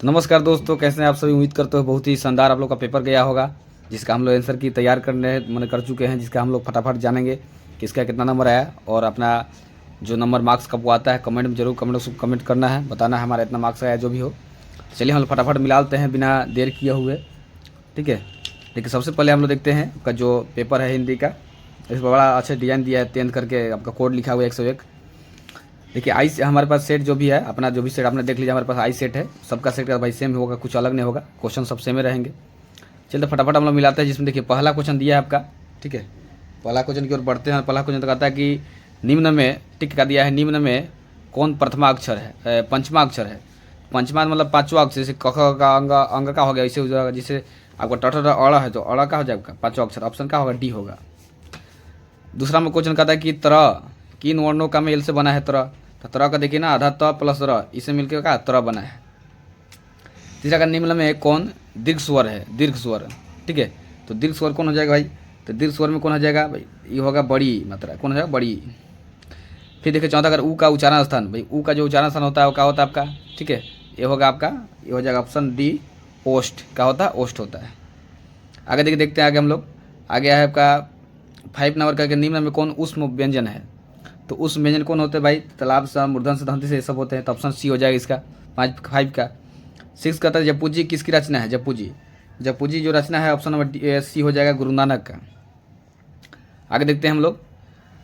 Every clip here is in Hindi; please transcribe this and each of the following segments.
तो नमस्कार दोस्तों, कैसे हैं आप सभी। उम्मीद करते हो बहुत ही शानदार आप लोग का पेपर गया होगा, जिसका हम लोग आंसर की तैयार करने मैंने कर चुके हैं, जिसका हम लोग फटाफट जानेंगे कि इसका कितना नंबर आया और अपना जो नंबर मार्क्स कब वो आता है कमेंट में जरूर कमेंट करना है, बताना है हमारा इतना मार्क्स आया जो भी हो। चलिए हम लोग फटाफट मिलाते हैं बिना देर किए हुए। ठीक है, लेकिन सबसे पहले हम लोग देखते हैं आपका जो पेपर है हिंदी का। इस पर बड़ा अच्छा डिजाइन दिया है, 10 करके आपका कोड लिखा हुआ है 101। देखिए आई हमारे पास सेट जो भी है अपना, जो भी सेट आपने देख लीजिए, हमारे पास आई सेट है। सबका सेट का भाई सेम होगा, कुछ अलग नहीं होगा, क्वेश्चन सब सेम ही रहेंगे। चलिए फटाफट हम लोग मिलाते हैं, जिसमें देखिए पहला क्वेश्चन दिया है आपका। ठीक है, पहला क्वेश्चन की ओर बढ़ते हैं। पहला क्वेश्चन तो कहता है कि निम्न में, टिक का दिया है, निम्न में कौन प्रथमा अक्षर है, पंचमा अक्षर है। पंचमा मतलब पांचवा अक्षर, जैसे क ख का अंग का हो गया, इसे हो जाएगा। जैसे आपका ट ठ अड़ा है तो अड़ा का हो जाएगा पांचवा अक्षर, ऑप्शन का होगा डी होगा। दूसरा में क्वेश्चन कहता है कि तरह किन वर्णों का मेल से बना है तरह। तो तरह का देखिए ना, आधा त प्लस र, इसे मिलकर का तरह बना है। तीसरा का निम्न में कौन दीर्घ स्वर है, दीर्घ स्वर। ठीक है, तो दीर्घ स्वर कौन हो जाएगा भाई, तो दीर्घ स्वर में कौन हो जाएगा भाई, ये होगा बड़ी मात्रा, कौन हो जाएगा बड़ी। फिर देखिए चौथा, अगर ऊ का उच्चारण स्थान, भाई ऊ का जो उच्चारण स्थान होता है वो क्या होता है आपका। ठीक है, ये होगा आपका, ये हो जाएगा ऑप्शन डी ओष्ठ, क्या होता है ओष्ठ होता है। आगे देखिए, देखते हैं आगे हम लोग। आगे है आपका 5 नंबर का, निम्न में कौन उष्म व्यंजन है। तो उस व्यंजन कौन होते हैं भाई, तालाब से, मूर्धन से, दंती से, ये सब होते हैं। तो ऑप्शन सी हो जाएगा इसका 5 का। 6 कहता है जप्पू जी किसकी रचना है, जप्पू जी, जप्पू जी जो रचना है ऑप्शन नंबर सी हो जाएगा गुरु नानक का। आगे देखते हैं हम लोग।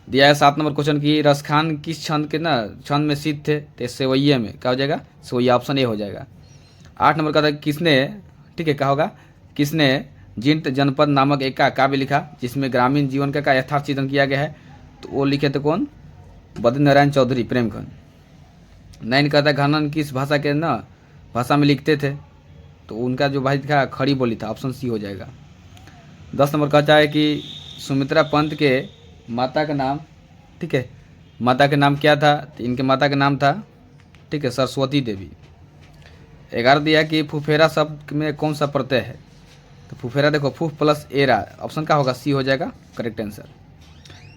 दिया है 7 नंबर क्वेश्चन की रसखान किस छंद के ना छंद में सिद्ध थे, तो सेवैये में क्या हो जाएगा, सेवैया, ऑप्शन ए हो जाएगा। 8 नंबर का था किसने, ठीक है क्या होगा, किसने जिंट जनपद नामक एक का काव्य लिखा जिसमें ग्रामीण जीवन का यथार्थ चित्रण किया गया है। तो वो लिखे थे कौन, बद्री नारायण चौधरी प्रेमखंड। 9 कहता है घनन किस भाषा के ना भाषा में लिखते थे। तो उनका जो भाई था खड़ी बोली था, ऑप्शन सी हो जाएगा। 10 नंबर कहता है कि सुमित्रा पंत के माता का नाम, ठीक है माता के नाम क्या था, तो इनके माता का नाम था, ठीक है सरस्वती देवी। 11 दिया कि फुफेरा शब्द में कौन सा प्रत्यय है। तो फुफेरा देखो फूफ प्लस एरा, ऑप्शन का होगा सी हो जाएगा करेक्ट आंसर।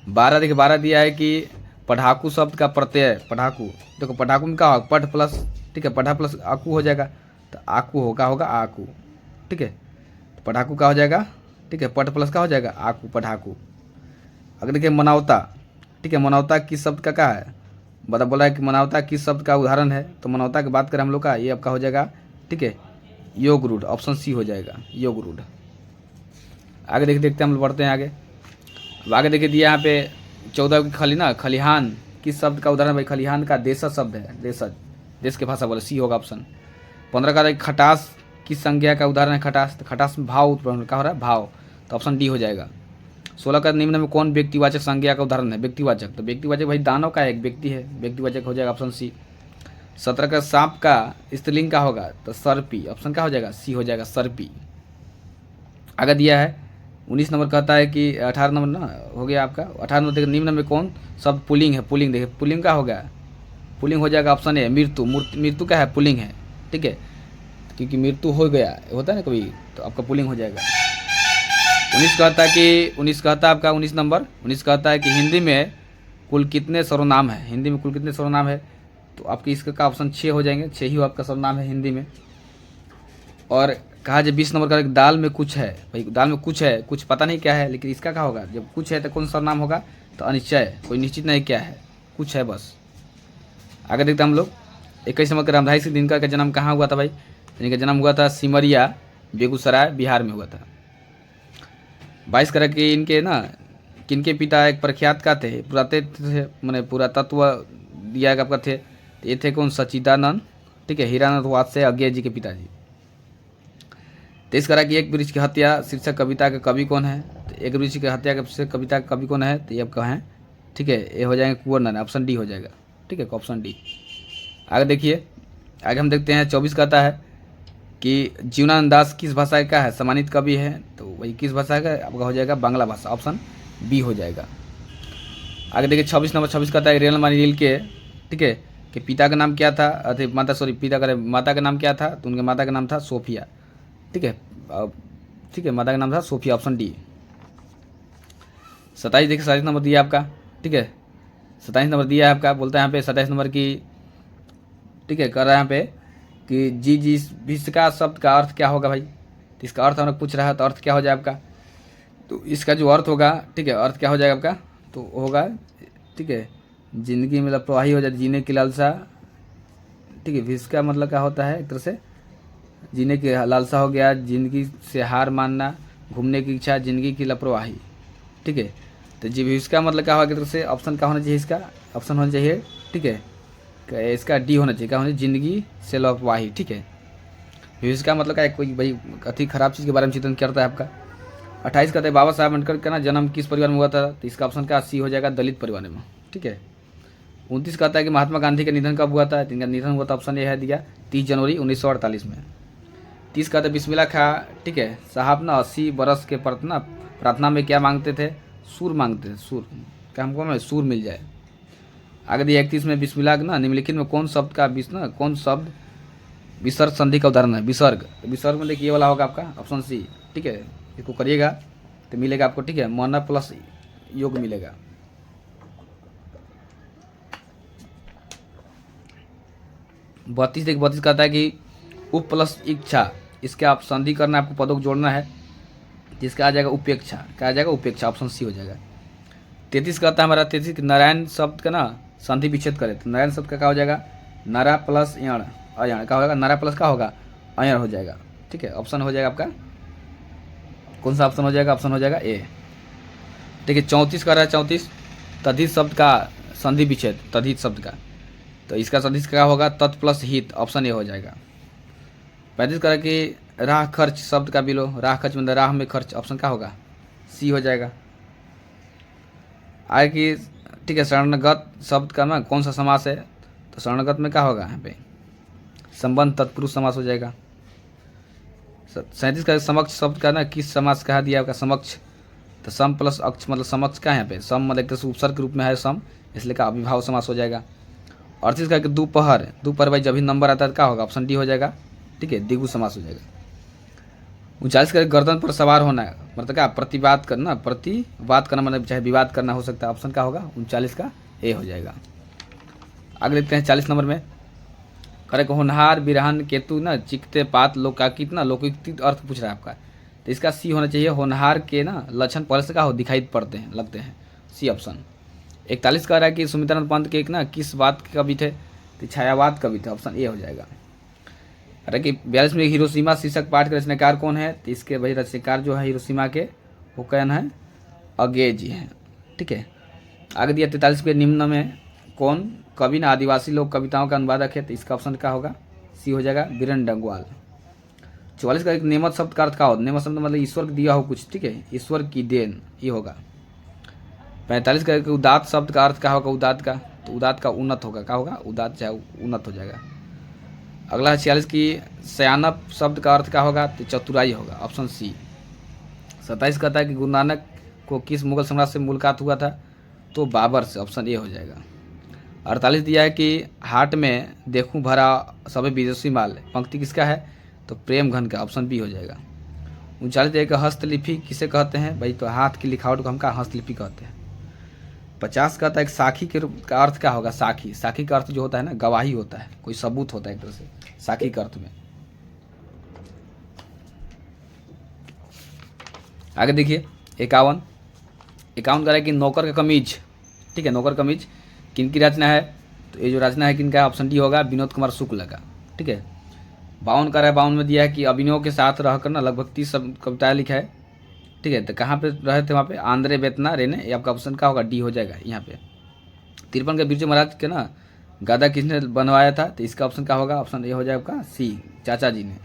12 देखिए 12 दिया है कि पढ़ाकू शब्द का प्रत्यय, पढ़ाकू देखो पढ़ाकू में क्या होगा पढ़ प्लस, ठीक है पढ़ा प्लस आकू हो जाएगा। तो आकू होगा होगा आकू, ठीक है तो पढ़ाकू का हो जाएगा, ठीक है पढ़ प्लस का हो जाएगा आकू पढ़ाकू। अगर देखिए मनावता, ठीक है मनावता किस शब्द का क्या है, बता बोला है कि मनावता किस शब्द का उदाहरण है। तो मनावता की बात करें हम लोग का, ये आपका हो जाएगा, ठीक है योग रूढ़, ऑप्शन सी हो जाएगा योग रूढ़। आगे देखते हैं हम लोग बढ़ते हैं आगे। अब आगे देखिए दिया यहाँ पे 14 की खली ना खलिहान किस शब्द का उदाहरण भाई, खलिहान का देशज शब्द है, देशज देश की भाषा बोले, सी होगा ऑप्शन। 15 का खटास किस संज्ञा का उदाहरण है, खटास, तो खटास में भाव उत्पन्न का हो रहा है भाव, तो ऑप्शन डी हो जाएगा। 16 का निम्न में कौन व्यक्तिवाचक संज्ञा का उदाहरण है, व्यक्तिवाचक, तो व्यक्तिवाचक भाई दानव का एक व्यक्ति है, व्यक्तिवाचक हो जाएगा ऑप्शन सी। 17 का सांप का स्त्रीलिंग का होगा, तो सर्पी, ऑप्शन का हो जाएगा सी हो जाएगा सर्पी। आगे दिया है 19 नंबर कहता है कि 18 नंबर ना हो गया आपका। 18 नंबर देखिए निम्न में कौन शब्द पुलिंग है, पुलिंग देखिए पुलिंग का होगा, पुलिंग हो जाएगा ऑप्शन ए मृत्यु, मृत्यु का है पुलिंग है, ठीक है क्योंकि मृत्यु हो गया होता है ना कभी, तो आपका पुलिंग हो जाएगा। 19 कहता है कि 19 कहता है आपका 19 नंबर 19 कहता है कि हिंदी में कुल कितने सर्वनाम है, हिंदी में कुल कितने सर्वनाम है। तो आपके इसका का ऑप्शन 6 हो जाएंगे, 6 ही आपका सर्वनाम है हिंदी में। और कहा जब 20 नंबर का दाल में कुछ है, भाई दाल में कुछ है, कुछ पता नहीं क्या है, लेकिन इसका क्या होगा, जब कुछ है तो कौन सा नाम होगा, तो अनिश्चय, कोई निश्चित नहीं क्या है, कुछ है बस। आगे देखते हैं हम लोग। 21 नंबर का रामधारी सिंह दिनकर का जन्म कहाँ हुआ था भाई, इनका जन्म हुआ था सिमरिया बेगूसराय बिहार में हुआ था। 22 का कि इनके ना किनके पिता एक प्रख्यात का थे, पुरातत्व थे, मैंने पुरातत्व दिया आपका थे, तो ये थे कौन सचिदानंद, ठीक है हीरानंद वात्स्य अज्ञे जी के पिताजी। 23 करा कि एक वृक्ष की हत्या शीर्षक कविता के कवि कौन है, तो एक वृक्ष की हत्या के कविता का कवि कौन है, तो ये आपका है, ठीक है ये हो जाएंगे कुंवर नंद, ऑप्शन डी हो जाएगा, ठीक है ऑप्शन डी। आगे देखिए, आगे हम देखते हैं 24 कहता है कि जीवनानंद दास किस भाषा का है, सम्मानित कवि है, तो वही किस भाषा का आपका हो जाएगा बांग्ला भाषा, ऑप्शन बी हो जाएगा। आगे देखिए 26 नंबर 26 कहता है रेल मानिल के, ठीक है कि पिता का नाम क्या था, अरे माता सॉरी पिता का माता का नाम क्या था, तो उनके माता का नाम था सोफिया, ठीक है ठीक है माता का नाम था सोफिया, ऑप्शन डी। 27 देखिए 27 नंबर दिया आपका, ठीक है 27 नंबर दिया है आपका, बोलता है यहाँ पे 27 नंबर की, ठीक है कर रहा है यहाँ पे कि जी जी इसका शब्द का अर्थ क्या होगा भाई, तो इसका अर्थ हमने पूछ रहा है, तो अर्थ क्या हो जाए आपका, तो इसका जो अर्थ होगा, ठीक है, अर्थ क्या हो जाएगा आपका, तो होगा, ठीक है, ज़िंदगी में लापरवाही हो जाती, जीने की लालसा, ठीक है, इसका मतलब क्या होता है, एक तरह से जीने की लालसा हो गया, ज़िंदगी से हार मानना, घूमने की इच्छा, ज़िंदगी की लापरवाही, ठीक है। तो जी इसका मतलब क्या होगा, एक तरह से ऑप्शन क्या होना चाहिए, इसका ऑप्शन होना चाहिए, ठीक है, इसका डी होना चाहिए, क्या होना चाहिए, ज़िंदगी से लापरवाही, ठीक है। इसका मतलब क्या है, कोई भाई अति खराब चीज़ के बारे में चिंतन करता है आपका। 28 कहते हैं बाबा साहब अम्बेडकर का ना जन्म किस परिवार में हुआ था, तो इसका ऑप्शन का सी हो जाएगा, दलित परिवार में, ठीक है। 29 कहता है कि महात्मा गांधी का निधन कब हुआ था, तो इनका निधन हुआ था, ऑप्शन ये है दिया 30 जनवरी 1948 में। 30 कहते हैं बिस्मिल्लाह खा, ठीक है, साहब ना 80 बरस के प्रार्थना में क्या मांगते थे, सूर मांगते थे, सूर, क्या हमको में सूर मिल जाए। आगे दिया 31 में बिस्मिल्लाह ना निम्नलिखित में कौन शब्द का कौन शब्द विसर्ग संधि का उदाहरण है, विसर्ग, विसर्ग में देखिए ये वाला होगा आपका ऑप्शन सी, ठीक है, इसको करिएगा तो मिलेगा आपको, ठीक है, मन प्लस योग मिलेगा। बत्तीस देखिए 32 कहता है कि उप प्लस इच्छा, इसके आप संधि करना है, आपको पदों को जोड़ना है, जिसका आ जाएगा उपेक्षा, क्या आ जाएगा, उपेक्षा, ऑप्शन सी हो जाएगा। 33 कहता है हमारा 33 नारायण शब्द का ना संधि विच्छेद करे, तो नारायण शब्द का क्या हो जाएगा, नारा प्लस यण, अयण क्या होगा, नारा प्लस क्या होगा, अयण हो जाएगा, ठीक है, ऑप्शन हो जाएगा आपका, कौन सा ऑप्शन हो जाएगा, ऑप्शन हो जाएगा ए, ठीक है। 34 कह रहा है 34 तद्धित शब्द का संधि विच्छेद, तद्धित शब्द का, तो इसका संधि क्या होगा, तत् प्लस हित, ऑप्शन ए हो जाएगा। 35 कह रहा है कि राह खर्च शब्द का बिलो, राह खर्च मतलब राह में खर्च, ऑप्शन क्या होगा, सी हो जाएगा। आगे की, ठीक है, शरणगत शब्द का ना कौन सा समास है, तो शरणगत में क्या होगा, यहाँ पे संबंध तत्पुरुष समास हो जाएगा। 37 का समक्ष शब्द का ना किस समास कहा दिया आपका, समक्ष, तो सम प्लस अक्ष मतलब समक्ष का है यहाँ पे, सम मतलब एक तरह से उपसर्ग के रूप में है सम, इसलिए का अभिभाव समास हो जाएगा। 38 का दोपहर, दोपहर भाई जब भी नंबर आता है क्या होगा, ऑप्शन डी हो जाएगा, ठीक है, द्विगु समास हो जाएगा। 39 का गर्दन पर सवार होना है, मतलब क्या, प्रतिवाद करना, मतलब चाहे विवाद करना हो सकता है, ऑप्शन क्या होगा 39 का ए हो जाएगा। आगे देखते हैं 40 नंबर में, करे को होनहार बिरहन केतु ना चिकते पात लोकाकित ना, लोकाकित अर्थ पूछ रहा है आपका, तो इसका सी होना चाहिए, होनहार के ना लक्षण पहले से क्या हो, दिखाई पड़ते हैं, लगते हैं, सी ऑप्शन। 41 कह रहा है कि सुमित्रानंद पंत के एक ना किस बात के कवि थे, तो छायावाद कवि थे, ऑप्शन ए हो जाएगा। अरे कि 42 में हिरोशिमा शीर्षक पाठ के रचनाकार कौन है, तो इसके भाई रचनाकार जो है हिरोशिमा के, वो कौन है, अगे जी हैं, ठीक है। आगे दिया 43 के निम्न में कौन कवि ना आदिवासी लोक कविताओं का अनुवादक है, तो इसका ऑप्शन क्या होगा, सी हो जाएगा, बीरेन डंगवाल। 44 का एक नेमत शब्द का अर्थ क्या हो, नेमत शब्द मतलब ईश्वर को दिया हो कुछ, ठीक है, ईश्वर की देन, ये होगा। 45 का उदात शब्द का अर्थ क्या होगा, उदात का, तो उदात का उन्नत होगा, क्या होगा, उदात चाहे उन्नत हो जाएगा। अगला 46 की सयानप शब्द का अर्थ क्या होगा, तो चतुराई होगा, ऑप्शन सी। 27 कहता है कि गुरु नानक को किस मुगल सम्राट से मुलाकात हुआ था, तो बाबर से, ऑप्शन ए हो जाएगा। 48 दिया है कि हाट में देखूं भरा सभी विदेशी माल, पंक्ति किसका है, तो प्रेम घन का, ऑप्शन बी हो जाएगा। 39 दिया कि हस्तलिपि किसे कहते हैं भाई, तो हाथ की लिखावट को हम क्या हस्तलिपि कहते हैं। 50 कहता है कि साखी के रूप का अर्थ क्या होगा, साखी, साखी का अर्थ जो होता है ना गवाही होता है, कोई सबूत होता है एक तरह से, साखी के अर्थ में। आगे देखिए 51 कह रहा है कि नौकर का कमीज, ठीक है, नौकर कमीज किनकी रचना है, तो ये जो रचना है किनका, ऑप्शन डी होगा, विनोद कुमार शुक्ल का, ठीक है। 52 कह रहा है, 52 में दिया है कि अभिनयों के साथ रहकर ना लगभग 30 कविताएं लिखा है, ठीक है, तो कहाँ पे रहे थे, वहाँ पे आंध्रे बेतना रेने, ये आपका ऑप्शन क्या होगा, डी हो जाएगा यहाँ पे। 53 के बिरजू महाराज के ना गदा किसने बनवाया था, तो इसका ऑप्शन क्या होगा, ऑप्शन ए हो जाएगा आपका सी, चाचा जी ने।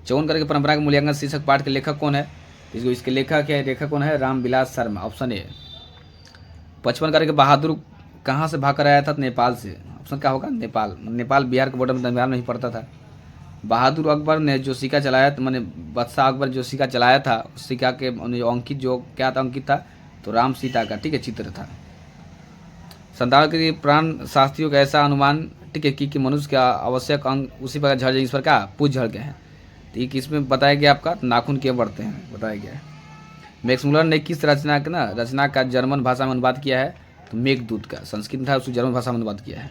54 करके परंपरा के मूल्यांकन शीर्षक पाठ के लेखक कौन है, इसको इसके लेखक है, लेखक कौन है, रामविलास शर्मा, ऑप्शन ए। 55 करके बहादुर कहाँ से भाग कर आया था, नेपाल से, ऑप्शन क्या होगा, नेपाल, नेपाल बिहार के बॉर्डर में, बिहार में नहीं पड़ता था। बहादुर अकबर ने जो सिक्का चलाया, तो मैंने बादशाह अकबर जो सिक्का चलाया था, उस सिक्का के जो अंकित जो क्या था, अंकित था तो राम सीता का, ठीक है, चित्र था। 57 के प्राण शास्त्रियों का ऐसा अनुमान, ठीक है, कि मनुष्य का आवश्यक अंग उसी प्रकार झड़ जाए, इस पर क्या पूछ झड़ गए हैं, तो ये किसमें बताया गया आपका, नाखून क्यों बढ़ते हैं बताया गया है। मैक्स मुलर ने किस रचना का जर्मन भाषा में अनुवाद किया है, तो मेघदूत का, संस्कृत था उसको जर्मन भाषा में अनुवाद किया है।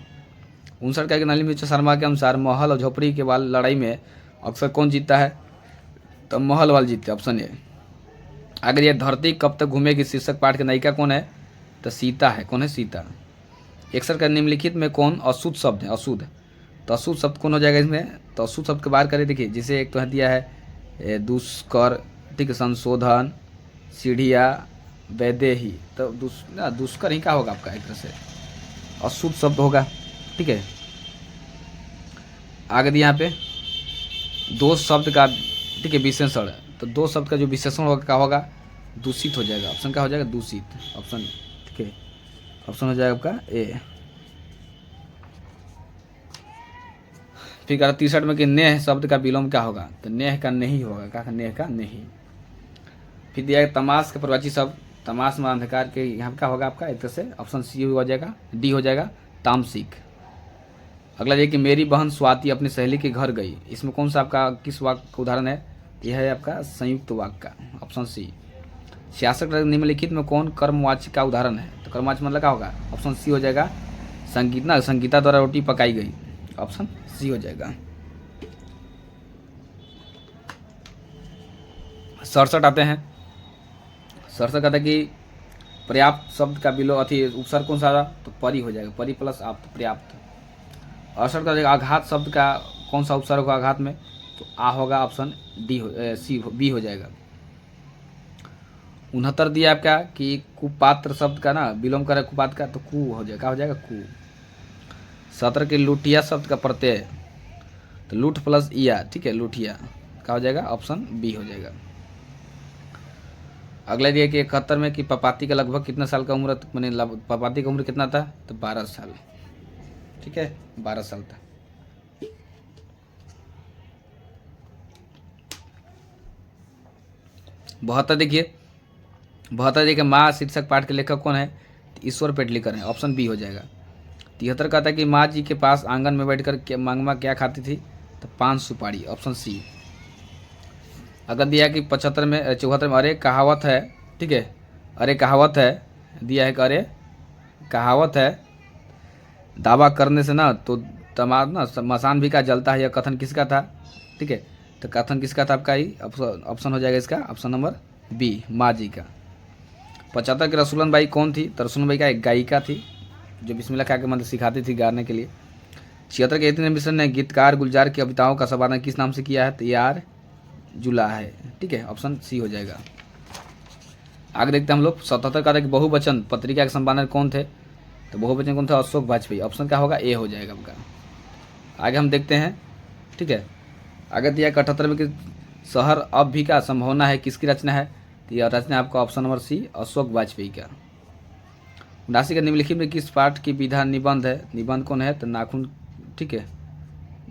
59 का नलिनी मिश्र शर्मा के अनुसार महल और झोपड़ी के वाल लड़ाई में अक्सर कौन जीतता है? तो महल वाल जीतते हैं, ऑप्शन ए। अगर ये धरती कब तक घूमेगी शीर्षक पाठ की नायिका कौन है? तो सीता है। कौन है? सीता। 61 का निम्नलिखित में कौन अशुद्ध शब्द है? अशुद्ध। तो अशुद्ध शब्द कौन हो जाएगा इसमें? तो अशुद्ध शब्द के बाहर करें, देखिए जैसे एक तो दिया है दुष्कर, ठीक है, संशोधन, सीढ़िया, वैदेही। तो दुष्कर ही क्या होगा आपका? एक तरह से अशुद्ध शब्द होगा, ठीक है। आगे दिया यहाँ पे दो शब्द का, ठीक है, विशेषण। तो दो शब्द का जो विशेषण होगा क्या होगा? दूषित हो जाएगा। ऑप्शन क्या हो जाएगा? दूषित। ऑप्शन, ठीक है, ऑप्शन हो जाएगा आपका ए। फिर कह रहा 63 में कि नेह शब्द का विलोम क्या होगा? तो नेह का नहीं होगा। क्या? नेह का नहीं। फिर दिया है तमाश का प्रवाची शब्द, तमाश में अंधकार के, यहाँ क्या होगा आपका? एक तरह से ऑप्शन सी हो जाएगा, डी हो जाएगा, तामसिक। अगला ये कि मेरी बहन स्वाति अपनी सहेली के घर गई, इसमें कौन सा आपका किस वाक्य का उदाहरण है? यह है आपका संयुक्त वाक्य का, ऑप्शन सी। 66 निम्नलिखित में कौन कर्मवाची का उदाहरण है? तो कर्मवाची मतलब क्या होगा? ऑप्शन सी हो जाएगा, संगीता द्वारा रोटी पकाई गई, ऑप्शन सी हो जाएगा। 67 आते हैं। 67 कहता है कि पर्याप्त शब्द का विलोम अति उपसर्ग कौन सा? तो परि हो जाएगा, परि प्लस आप, पर्याप्त। 68 का आघात शब्द का कौन सा उपसर्ग होगा आघात में? तो आ होगा, ऑप्शन डी हो, सी बी हो जाएगा। 69 दिया आपका कि कुपात्र शब्द का ना विलोम करे कुपात्र का, तो कु हो जाएगा। क्या हो जाएगा? कु। 17 के लुटिया शब्द का प्रत्यय, तो लूट प्लस इया, ठीक है, लुटिया। क्या हो जाएगा? ऑप्शन बी हो जाएगा। अगला दिया कि 71 में कि पपाती का लगभग कितना साल का उम्र, मैंने पपाती का उम्र कितना था? तो 12 साल, ठीक है, 12 साल था। बहत्तर देखिए माँ शीर्षक पाठ के लेखक कौन है? तो ईश्वर पेटलीकर है, ऑप्शन बी हो जाएगा। 73 कहता है कि माँ जी के पास आंगन में बैठकर मांगमा क्या खाती थी? तो पान सुपारी, ऑप्शन सी। अगर दिया कि 74 में अरे कहावत है, ठीक है, अरे कहावत है दिया है कि अरे कहावत है दावा करने से ना तो तमाम ना मसान भी का जलता है, यह कथन किसका था? ठीक है, तो कथन किसका था आपका? ही ऑप्शन हो जाएगा इसका, ऑप्शन नंबर बी, माँ जी का। 75 की रसूलन बाई कौन थी? तो रसूलन बाई का एक गायिका थी जो बिस्मिल्लाह खा के मतलब सिखाती थी गाने के लिए। 76 के इतने मिश्र ने गीतकार गुलजार की कविताओं का संपादन किस नाम से किया है? तो यार जुला है, ठीक है, ऑप्शन सी हो जाएगा। आगे देखते हैं हम लोग 77 का बहुवचन पत्रिका के संपादक कौन थे? तो बहुवचन कौन था? अशोक वाजपेयी, ऑप्शन क्या होगा? ए हो जाएगा आपका। आगे हम देखते हैं, ठीक है, आगे दिया 78 में कि शहर अब भी का संभावना है किसकी रचना है? तो यह रचना आपका option number C, Ashok Vajpayee का। 79 का निम्नलिखित में किस पाठ की विधा निबंध है? निबंध कौन है? तो नाखून, ठीक है,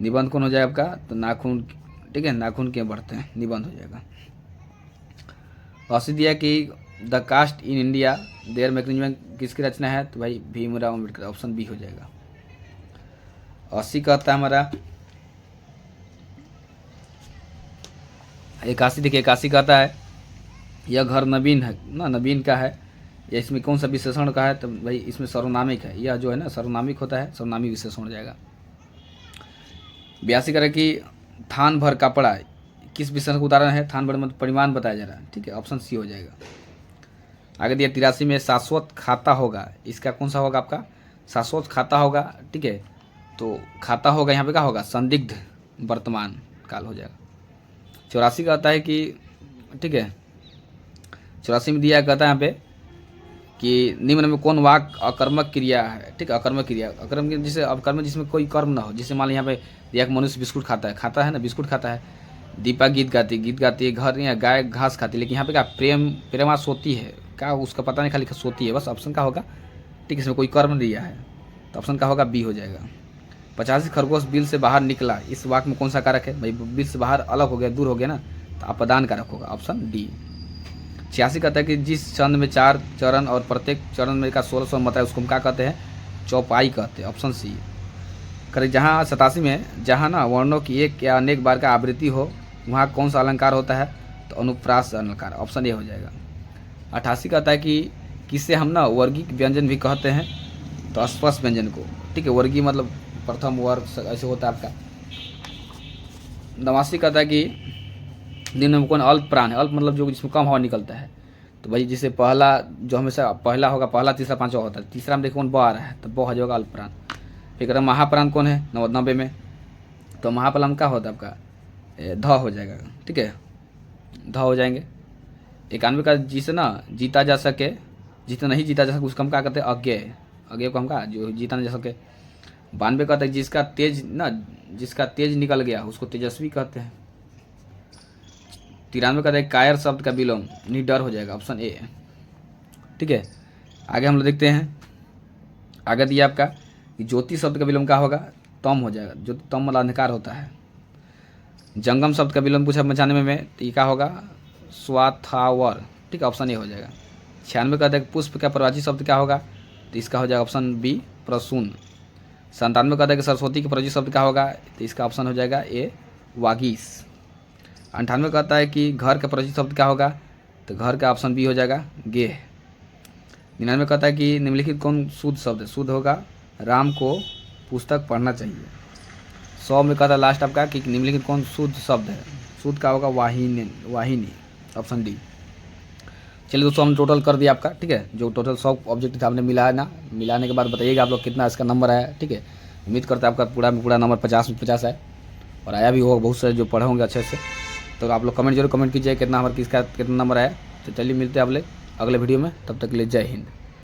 निबंध कौन हो जाएगा आपका? तो नाखून, ठीक है, नाखून के बढ़ते हैं, निबंध हो जाएगा। 80 दिया कि the caste in India their mechanism किसकी रचना है? तो भाई भीमराव अम्बेडकर, ऑप्शन बी हो जाएगा। 80 कहता है हमारा 81 देखिए 81 कहता है यह घर नवीन है ना, नवीन का है, या इसमें कौन सा विशेषण का है? तो भाई इसमें सर्वनामिक है, यह जो है ना सर्वनामिक होता है, सर्वनामिक विशेषण हो जाएगा। 82 कह कि थान भर कपड़ा किस विशेषण का उदाहरण है? थान भर मतलब परिमाण बताया जा रहा है, ठीक है, ऑप्शन सी हो जाएगा। आगे दिया 83 में शाश्वत खाता होगा, इसका कौन सा होगा आपका? शाश्वत खाता होगा, ठीक है, तो खाता होगा यहाँ पे क्या होगा? संदिग्ध वर्तमान काल हो जाएगा। 84 का आता है कि, ठीक है, 84 में दिया कहता है यहाँ पे कि निम्न में कौन वाक अकर्मक क्रिया है? ठीक है, अकर्मक क्रिया, अकर्मक जिसे अकर्मक जिसमें कोई कर्म ना हो, जिसे मान ली यहाँ पे दिया कि मनुष्य बिस्कुट खाता है ना, बिस्कुट खाता है। दीपा गीत गाती है, घर या गाय घास खाती है, लेकिन यहाँ पे क्या प्रेमा सोती है, क्या उसका पता नहीं, खाली सोती है बस, ऑप्शन का होगा, ठीक है, इसमें कोई कर्म दिया है, तो ऑप्शन का होगा बी हो जाएगा। 85 खरगोश बिल से बाहर निकला, इस वाक्य में कौन सा कारक है? भाई बिल से बाहर अलग हो गया, दूर हो गया ना, तो अपदान कारक होगा, ऑप्शन डी। 86 कहता है कि जिस छंद में 4 चरण और प्रत्येक चरण में का 16 स्वर मत है उसको हम क्या कहते हैं? चौपाई कहते हैं, ऑप्शन सी। करे जहाँ 87 में जहाँ ना वर्णों की एक या अनेक बार का आवृत्ति हो वहाँ कौन सा अलंकार होता है? तो अनुप्रास अलंकार, ऑप्शन ए हो जाएगा। 88 कहता है कि किससे हम ना वर्गीय व्यंजन भी कहते हैं? तो स्पर्श व्यंजन को, ठीक है, वर्गीय मतलब प्रथम वर्ग ऐसे होता है आपका। नवासी कहता है कि दिन में कौन अल्प प्राण है, अल्प मतलब जो जिसमें कम हवा निकलता है। तो भाई जिसे पहला जो हमेशा पहला होगा, पहला तीसरा पांचवा होता है, तीसरा में देखो कौन ब आ रहा है तो ब हो जाएगा अल्प प्राण। फिर कहता है महाप्राण कौन है 90 में, तो महाप्राण क्या होता है आपका ध हो जाएगा, ठीक है, ध हो जाएंगे। 91 का जिसे ना जीता जा सके, जितना नहीं जीता जा सके उसको हम क्या कहते हैं अज्ञेय, अज्ञेय को हम क्या जो जीता नहीं जा सके। 92 कहते हैं जिसका तेज ना, जिसका तेज निकल गया उसको तेजस्वी कहते हैं। 93 कहते हैं कायर शब्द का विलोम निडर हो जाएगा, ऑप्शन ए, ठीक है। आगे हम लोग देखते हैं, आगे दिया आपका कि ज्योति शब्द का विलोम क्या होगा, तम हो जाएगा, जो तम वाला अंधकार होता है। जंगम शब्द का विलोम पूछा 95 में, तो ये क्या होगा स्वाथावर, ठीक है, ऑप्शन ए हो जाएगा। 96 कहते हैं पुष्प का प्रवाची शब्द क्या होगा, तो इसका हो जाएगा ऑप्शन बी प्रसून। 97 कहता है कि सरस्वती का प्रवाची शब्द क्या होगा, तो इसका ऑप्शन हो जाएगा ए वागीस। 98 कहता है कि घर का प्रवाची शब्द क्या होगा, तो घर का ऑप्शन बी हो जाएगा गेह। 99 कहता है कि निम्नलिखित कौन शुद्ध शब्द है, शुद्ध होगा राम को पुस्तक पढ़ना चाहिए। 100 में कहता है लास्ट आपका कि निम्नलिखित कौन शुद्ध शब्द है, शुद्ध का होगा वाहिनी, वाहिनी, ऑप्शन डी। चलिए दोस्तों हम टोटल कर दिया आपका, ठीक है, जो टोटल 100 ऑब्जेक्ट आपने मिला है ना, मिलाने के बाद बताइएगा आप लोग कितना इसका नंबर आया, ठीक है। उम्मीद करते हैं आपका पूरा में पूरा नंबर 50 में 50 है और आया भी होगा, बहुत सारे जो पढ़े होंगे अच्छे से। तो आप लोग कमेंट जरूर कमेंट कीजिए कितना हमारा किसका कितना नंबर आया। तो चलिए मिलते हैं अगले वीडियो में, तब तक के लिए जय हिंद।